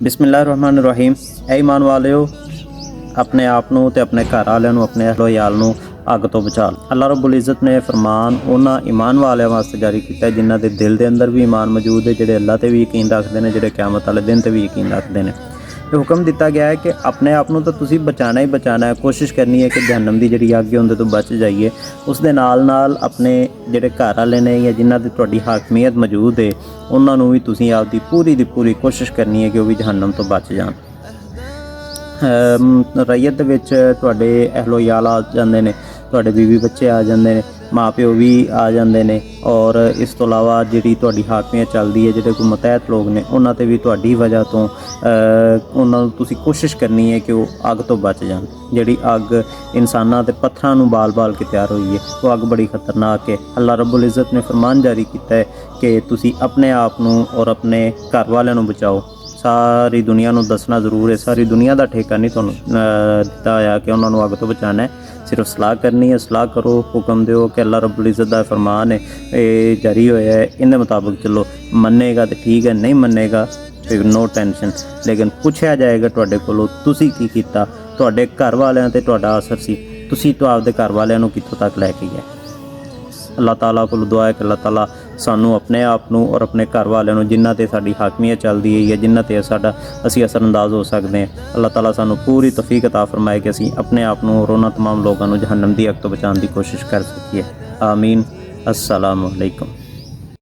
बिस्मिल्लाहिर्रहमानिर्रहीम। ऐ ईमान वालिओ, अपने आप नूं ते अपने घर वालिआं नूं, अपने अहलो याल नूं अग तो बचा लो। अल्लाह रब्बुल इज़्ज़त ने फरमान उन्हां ईमान वालिआं वास्ते जारी कीता है जिन्हां दे दिल दे अंदर भी ईमान मौजूद है, जिहड़े अल्लाह ते भी यकीन रखदे ने, जिहड़े क़यामत वाले दिन ते भी यकीन रखदे ने। ये हुक्म दिता गया है कि अपने आप नूं तो तुसीं बचाना ही बचाना है। कोशिश करनी है कि जहन्नम की जिहड़ी अग है उहदे तो बच जाइए। उस दे नाल नाल अपने जिहड़े घर वाले ने या जिन्हां ते तुहाडी हाकमियत मौजूद है उन्हां नूं भी तुसीं आपदी पूरी दी पूरी कोशिश करनी है कि वह भी जहन्नम तो बच जान। रैयत दे विच तुहाडे अहलो याल आ जांदे ने, तुहाडे बीवी बच्चे आ जांदे ने, माँ प्यो भी आ जांदे ने, और इस तो इलावा जिहड़ी तुहाडी हाकमियत चलदी है, जिहड़े कोई मतहत लोग ने उन्हां ते भी तुहाडी वजह तो उन्हां नूं तुसीं कोशिश करनी है कि वह अग तो बच जान। जिहड़ी अग इंसानां ते पत्थरां नूं बाल बाल के तैयार होई है, वो अग बड़ी खतरनाक है। अल्लाह रब्बुल इज़्ज़त ने फरमान जारी किया है कि तुसीं अपने आप नूं और अपने घर वालिआं नूं बचाओ। सारी दुनिया नूं दसना जरूर है, सारी दुनिया का ठेका नहीं तुहानूं दिता होया कि उन्होंने अग तो बचाना है। सिर्फ सलाह करनी है, सलाह करो, हुक्म दो कि अल्लाह रब्बुल इज़्ज़त दा फरमान है, ये जारी होया है, इनके मुताबिक चलो। मन्नेगा तो ठीक है, नहीं मन्नेगा फिर नो टेंशन। लेकिन पूछा जाएगा तुहाडे कोलों तुसीं की कीता, तुहाडे घर वालिआं ते तुहाडा असर सी, तुसीं तो आपदे घर वालिआं नूं कित्थों तक लैके गए। अल्लाह ताला को दुआ है कि अल्लाह ताला सानू अपने आप नूं और अपने घर वालिआं नूं जिन्हां ते साडी हाकमियत चलदी है या जिन्हां ते साडा असीं असरअंदाज हो सकते हैं, अल्लाह ताला सानू पूरी तौफीक अता फरमाए कि असीं अपने आप नूं और उन्हां तमाम लोगों नूं जहन्नम दी अग तो बचाने की कोशिश कर सकीए। आमीन। अस्सलामु अलैकुम।